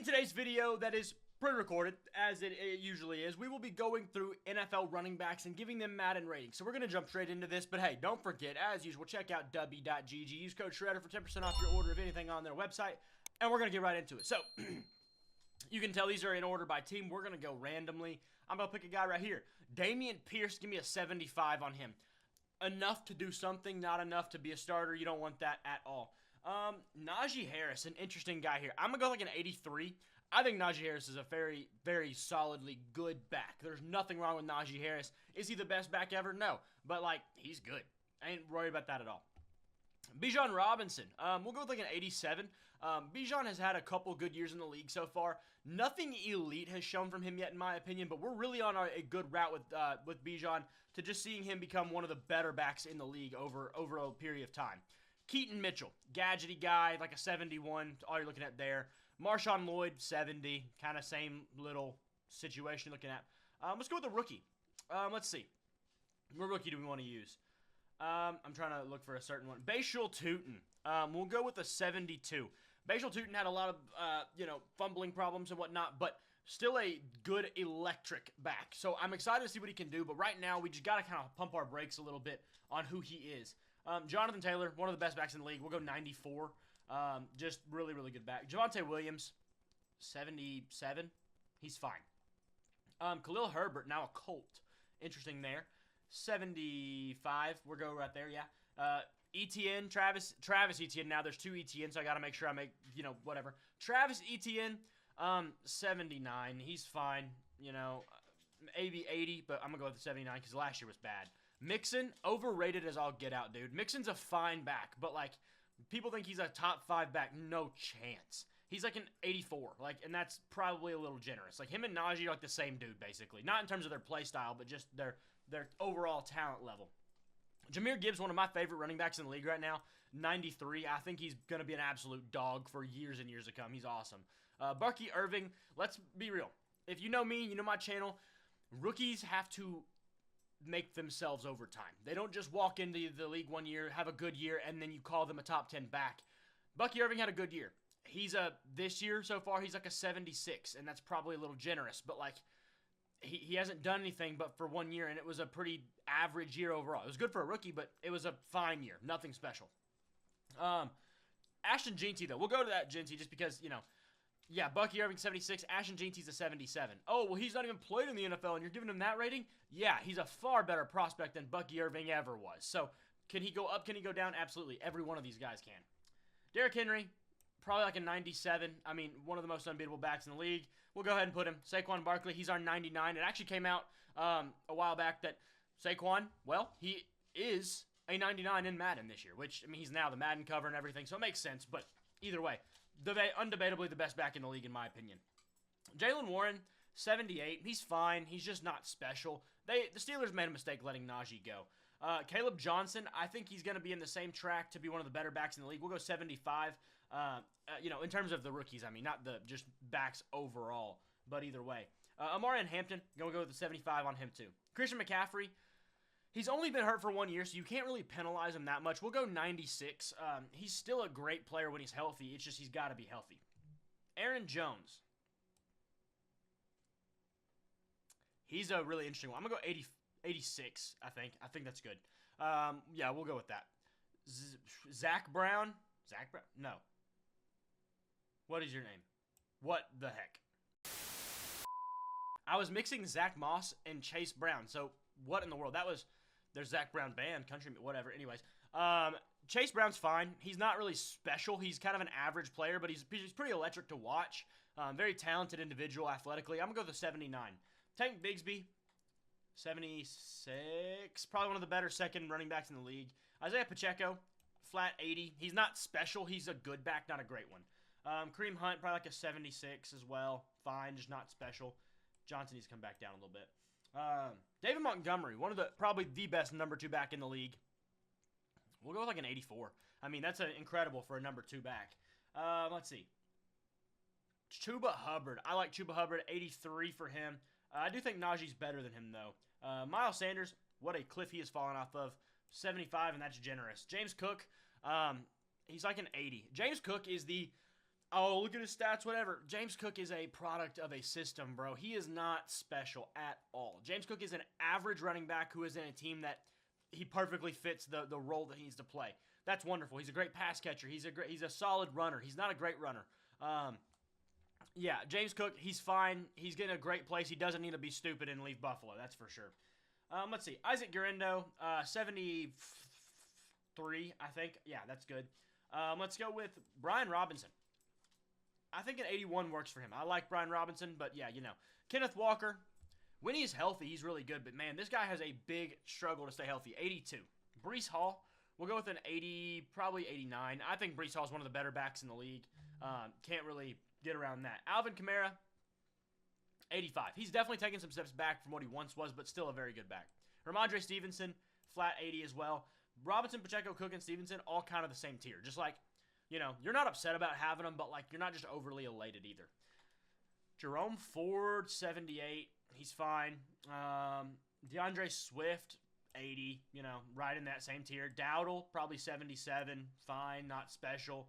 today's video that is pre-recorded, as it usually is, we will be going through NFL running backs and giving them Madden ratings. So we're going to jump straight into this, but hey, don't forget, as usual, check out w.gg. Use code SHREDDER for 10% off your order of anything on their website, and we're going to get right into it. So, you can tell these are in order by team. We're going to go randomly. I'm going to pick a guy right here. Dameon Pierce, give me a 75 on him. Enough to do something, not enough to be a starter. You don't want that at all. Najee Harris, an interesting guy here. I'm going to go like an 83. I think Najee Harris is a very, very solidly good back. There's nothing wrong with Najee Harris. Is he the best back ever? No. But, like, he's good. I ain't worried about that at all. Bijan Robinson, we'll go with like an 87. Bijan has had a couple good years in the league so far. Nothing elite has shown from him yet, in my opinion, but we're really on a good route with Bijan to just seeing him become one of the better backs in the league over a period of time. Keaton Mitchell, gadgety guy, like a 71, all you're looking at there. Marshawn Lloyd, 70, kind of same little situation you're looking at. Let's go with the rookie. Let's see. What rookie do we want to use? I'm trying to look for a certain one. Bashal Tutin. We'll go with a 72. Bashal Tutin had a lot of, fumbling problems and whatnot, but still a good electric back. So I'm excited to see what he can do, but right now we just got to kind of pump our brakes a little bit on who he is. Jonathan Taylor, one of the best backs in the league. We'll go 94. Just really, really good back. Javonte Williams, 77. He's fine. Khalil Herbert, now a Colt. Interesting there. 75. We'll go right there, yeah. Etienne, Travis Etienne. Now there's two Etienne, so I got to make sure I make, whatever. Travis Etienne, 79. He's fine, maybe 80, but I'm going to go with the 79 because last year was bad. Mixon, overrated as all get out, dude. Mixon's a fine back, but, like, people think he's a top 5 back. No chance. He's like an 84, and that's probably a little generous. Like, him and Najee are like the same dude, basically. Not in terms of their play style, but just their overall talent level. Jahmyr Gibbs, one of my favorite running backs in the league right now, 93. I think he's going to be an absolute dog for years and years to come. He's awesome. Bucky Irving, let's be real. If you know me, you know my channel, rookies have to make themselves over time. They don't just walk into the league one year, have a good year, and then you call them a top 10 back. Bucky Irving had a good year. This year so far, he's like a 76, and that's probably a little generous, but like, he hasn't done anything but for 1 year, and it was a pretty average year overall. It was good for a rookie, but it was a fine year. Nothing special. Ashton Jeanty, though. We'll go to that Jeanty just because, yeah, Bucky Irving, 76. Ashton Jeanty's a 77. Oh, well, he's not even played in the NFL, and you're giving him that rating? Yeah, he's a far better prospect than Bucky Irving ever was. So, can he go up? Can he go down? Absolutely. Every one of these guys can. Derrick Henry, probably like a 97. I mean, one of the most unbeatable backs in the league. We'll go ahead and put him. Saquon Barkley, he's our 99. It actually came out a while back that Saquon, well, he is a 99 in Madden this year, which, I mean, he's now the Madden cover and everything, so it makes sense. But either way, undebatably the best back in the league, in my opinion. Jaylen Warren, 78. He's fine. He's just not special. The Steelers made a mistake letting Najee go. Caleb Johnson, I think he's going to be in the same track to be one of the better backs in the league. We'll go 75. In terms of the rookies, I mean, not the just backs overall, but either way. Amarian Hampton, going to go with the 75 on him too. Christian McCaffrey, he's only been hurt for 1 year, so you can't really penalize him that much. We'll go 96. He's still a great player when he's healthy. It's just he's got to be healthy. Aaron Jones. He's a really interesting one. I'm going to go 86, I think. I think that's good. Yeah, we'll go with that. Zach Brown? Zach Brown? No. What is your name? What the heck? I was mixing Zach Moss and Chase Brown, so what in the world? There's Zach Brown band, country, whatever. Anyways, Chase Brown's fine. He's not really special. He's kind of an average player, but he's pretty electric to watch. Very talented individual athletically. I'm going to go with the 79. Tank Bigsby, 76. Probably one of the better second running backs in the league. Isaiah Pacheco, flat 80. He's not special. He's a good back, not a great one. Kareem Hunt, probably like a 76 as well. Fine, just not special. Johnson needs to come back down a little bit. David Montgomery, probably the best number 2 back in the league. We'll go with like an 84. I mean, that's incredible for a number 2 back. Let's see. Chuba Hubbard. I like Chuba Hubbard, 83 for him. I do think Najee's better than him, though. Miles Sanders, what a cliff he has fallen off of. 75, and that's generous. James Cook, he's like an 80. James Cook is the Oh, look at his stats, whatever. James Cook is a product of a system, bro. He is not special at all. James Cook is an average running back who is in a team that he perfectly fits the role that he needs to play. That's wonderful. He's a great pass catcher. He's a solid runner. He's not a great runner. Yeah, James Cook, he's fine. He's getting a great place. He doesn't need to be stupid and leave Buffalo. That's for sure. Let's see. Isaac Guerrero, 73, I think. Yeah, that's good. Let's go with Brian Robinson. I think an 81 works for him. I like Brian Robinson, but yeah, Kenneth Walker, when he's healthy, he's really good. But, man, this guy has a big struggle to stay healthy. 82. Breece Hall, we'll go with an 80, probably 89. I think Breece Hall is one of the better backs in the league. Can't really get around that. Alvin Kamara, 85. He's definitely taken some steps back from what he once was, but still a very good back. Ramondre Stevenson, flat 80 as well. Robinson, Pacheco, Cook, and Stevenson, all kind of the same tier. Just like, you're not upset about having them, but, like, you're not just overly elated either. Jerome Ford, 78. He's fine. DeAndre Swift, 80. Right in that same tier. Dowdle, probably 77. Fine, not special.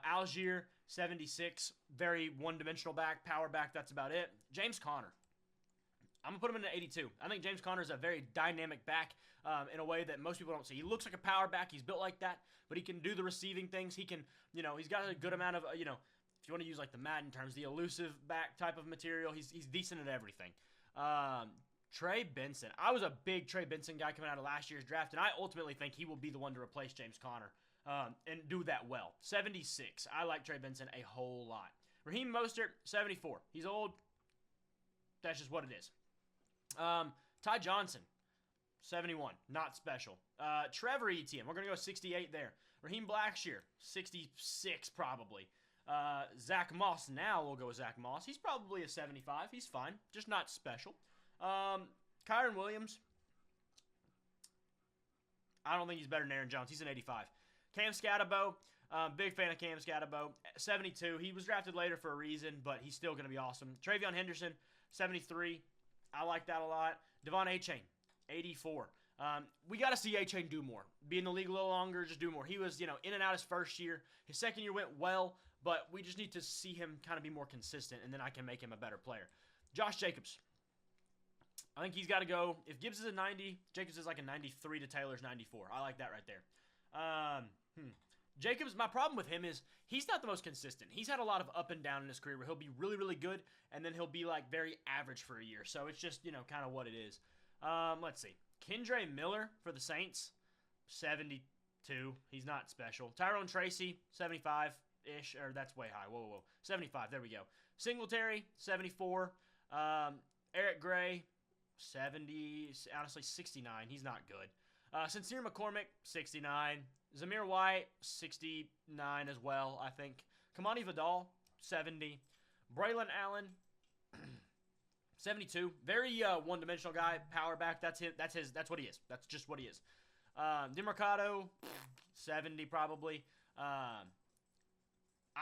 Algier, 76. Very one-dimensional back, power back. That's about it. James Conner. I'm going to put him in an 82. I think James Conner is a very dynamic back in a way that most people don't see. He looks like a power back. He's built like that, but he can do the receiving things. He can, he's got a good amount of, if you want to use like the Madden terms, the elusive back type of material, he's decent at everything. Trey Benson. I was a big Trey Benson guy coming out of last year's draft, and I ultimately think he will be the one to replace James Conner and do that well. 76. I like Trey Benson a whole lot. Raheem Mostert, 74. He's old. That's just what it is. Ty Johnson, 71. Not special. Trevor Etienne. We're going to go 68 there. Raheem Blackshear, 66 probably. Zach Moss. Now we'll go with Zach Moss. He's probably a 75. He's fine. Just not special. Kyron Williams. I don't think he's better than Aaron Jones. He's an 85. Cam Scatterbo. Big fan of Cam Scatterbo. 72. He was drafted later for a reason, but he's still going to be awesome. Travion Henderson, 73. I like that a lot. Devon Achane, 84. We got to see Achane do more. Be in the league a little longer, just do more. He was, in and out his first year. His second year went well, but we just need to see him kind of be more consistent, and then I can make him a better player. Josh Jacobs. I think he's got to go. If Gibbs is a 90, Jacobs is like a 93 to Taylor's 94. I like that right there. Jacobs, my problem with him is he's not the most consistent. He's had a lot of up and down in his career where he'll be really, really good, and then he'll be like very average for a year. So it's just, kind of what it is. Let's see. Kendre Miller for the Saints, 72. He's not special. Tyrone Tracy, 75-ish, or that's way high. Whoa. 75, there we go. Singletary, 74. Eric Gray, 70. Honestly, 69. He's not good. Sincere McCormick, 69. Zamir White, 69 as well, I think. Kamani Vidal, 70. Braylon Allen, 72. Very one-dimensional guy, power back. That's what he is. That's just what he is. DeMarcado, 70 probably. I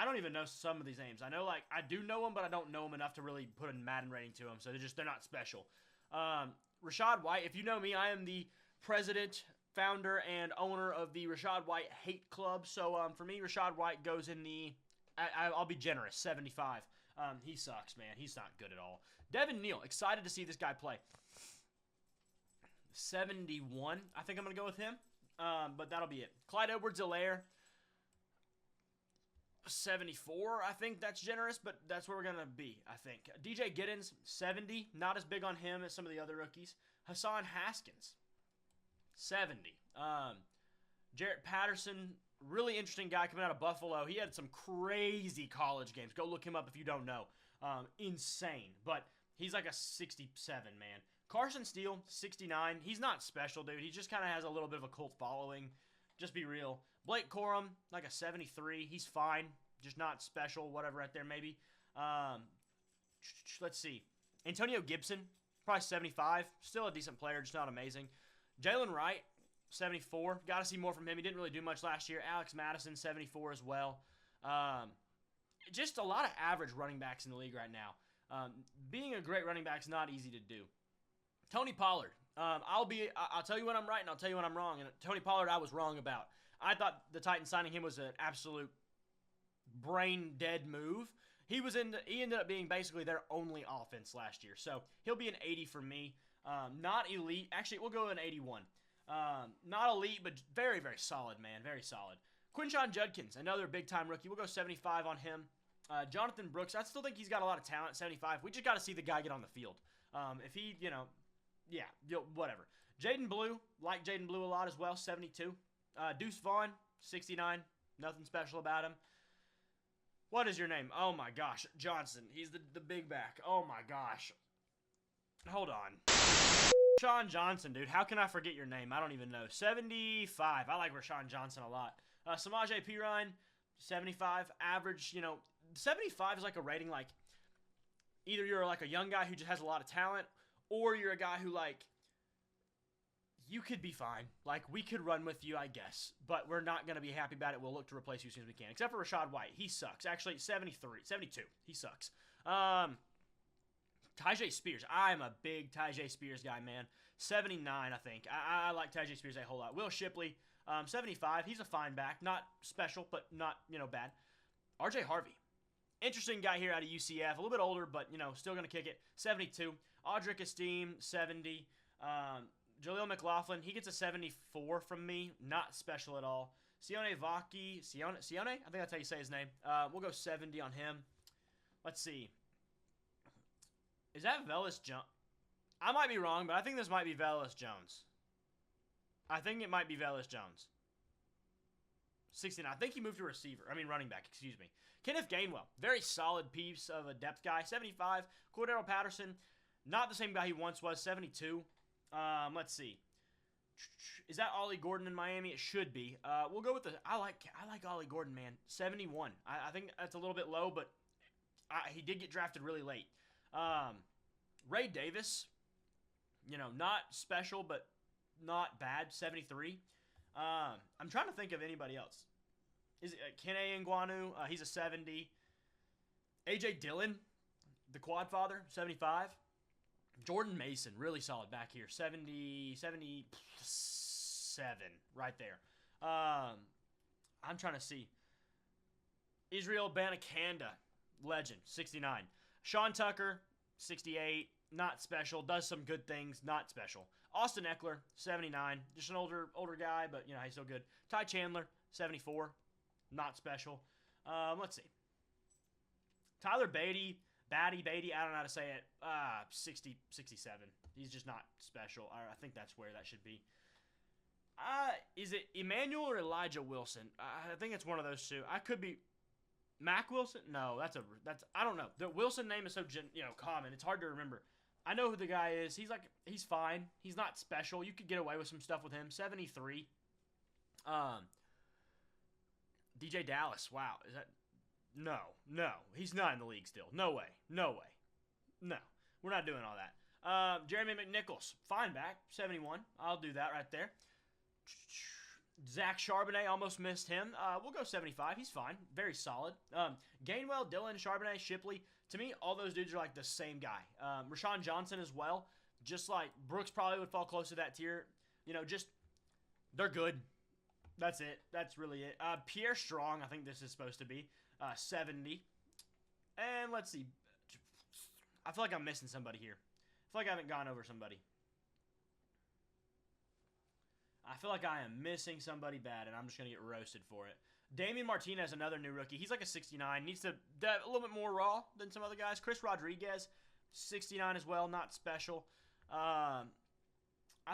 don't even know some of these names. I do know them, but I don't know them enough to really put a Madden rating to them. So they're not special. Rashad White, if you know me, I am the president, founder, and owner of the Rashad White Hate Club. So for me, Rashad White goes in the, I'll be generous, 75. He sucks, man. He's not good at all. Devin Neal, excited to see this guy play. 71, I think I'm going to go with him. But that'll be it. Clyde Edwards-Helaire, 74. I think that's generous, but that's where we're going to be, I think. DJ Giddens, 70. Not as big on him as some of the other rookies. Hassan Haskins, 70. Jarrett Patterson, really interesting guy coming out of Buffalo. He had some crazy college games. Go look him up if you don't know. Insane. But he's like a 67, man. Carson Steele, 69. He's not special, dude. He just kind of has a little bit of a cult following. Just be real. Blake Corum, like a 73. He's fine. Just not special. Whatever right there, maybe. Let's see. Antonio Gibson, probably 75. Still a decent player, just not amazing. Jalen Wright, 74. Got to see more from him. He didn't really do much last year. Alex Madison, 74 as well. Just a lot of average running backs in the league right now. Being a great running back is not easy to do. Tony Pollard. I'll tell you when I'm right and I'll tell you when I'm wrong. And Tony Pollard, I was wrong about. I thought the Titans signing him was an absolute brain dead move. He ended up being basically their only offense last year. So he'll be an 80 for me. Not elite. Actually, we'll go an 81. Not elite, but very, very solid, man. Very solid. Quinshon Judkins, another big-time rookie. We'll go 75 on him. Jonathan Brooks, I still think he's got a lot of talent, 75. We just got to see the guy get on the field. If he, whatever. Jaden Blue, like Jaden Blue a lot as well, 72. Deuce Vaughn, 69. Nothing special about him. What is your name? Oh, my gosh. Johnson. He's the big back. Oh, my gosh. Hold on. Rashawn Johnson, dude. How can I forget your name? I don't even know. 75. I like Rashawn Johnson a lot. Samaje Perine, 75. Average, 75 is like a rating like either you're like a young guy who just has a lot of talent or you're a guy who like you could be fine. Like we could run with you, I guess, but we're not going to be happy about it. We'll look to replace you as soon as we can. Except for Rachaad White. He sucks. Actually, 72. He sucks. Tyjae Spears. I'm a big Tyjae Spears guy, man. 79, I think. I like Tyjae Spears a whole lot. Will Shipley, 75. He's a fine back. Not special, but not, bad. RJ Harvey. Interesting guy here out of UCF. A little bit older, but, still going to kick it. 72. Audric Esteem, 70. Jaleel McLaughlin, he gets a 74 from me. Not special at all. Sione Vaki. Sione? I think that's how you say his name. We'll go 70 on him. Let's see. Is that Velus Jones? I might be wrong, but I think this might be Velus Jones. I think it might be Velus Jones. 69. I think he moved to running back, excuse me. Kenneth Gainwell, very solid piece of a depth guy. 75. Cordero Patterson, not the same guy he once was. 72. Let's see. Is that Ollie Gordon in Miami? It should be. We'll go with I like Ollie Gordon, man. 71. I think that's a little bit low, but he did get drafted really late. Ray Davis, not special, but not bad. 73. I'm trying to think of anybody else. Is it Kene Nguanu? He's a 70. AJ Dillon, the quad father, 75. Jordan Mason, really solid back here, 77 right there. I'm trying to see. Israel Banakanda, legend, 69. Sean Tucker, 68, not special, does some good things, not special. Austin Eckler, 79, just an older guy, but, he's still good. Ty Chandler, 74, not special. Let's see. Tyler Beatty, I don't know how to say it, 67. He's just not special. I think that's where that should be. Is it Emmanuel or Elijah Wilson? I think it's one of those two. I could be... Mac Wilson? No, that's I don't know. The Wilson name is so common. It's hard to remember. I know who the guy is. He's fine. He's not special. You could get away with some stuff with him. 73. DJ Dallas. Wow. Is that No. He's not in the league still. No way. No. We're not doing all that. Jeremy McNichols. Fine back. 71. I'll do that right there. Zach Charbonnet, almost missed him. We'll go 75. He's fine. Very solid. Gainwell, Dillon, Charbonnet, Shipley. To me, all those dudes are like the same guy. Rashawn Johnson as well. Just like Brooks probably would fall close to that tier. They're good. That's it. That's really it. Pierre Strong, I think this is supposed to be. 70. And let's see. I feel like I'm missing somebody here. I feel like I haven't gone over somebody. I feel like I am missing somebody bad, and I'm just going to get roasted for it. Damian Martinez, another new rookie. He's like a 69. Needs to a little bit more raw than some other guys. Chris Rodriguez, 69 as well. Not special. I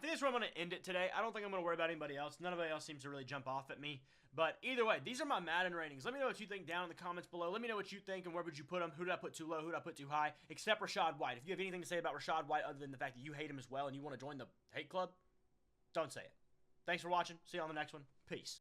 think that's where I'm going to end it today. I don't think I'm going to worry about anybody else. None of anybody else seems to really jump off at me. But either way, these are my Madden ratings. Let me know what you think down in the comments below. Let me know what you think and where would you put them. Who did I put too low? Who did I put too high? Except Rachaad White. If you have anything to say about Rachaad White other than the fact that you hate him as well and you want to join the hate club, don't say it. Thanks for watching. See you on the next one. Peace.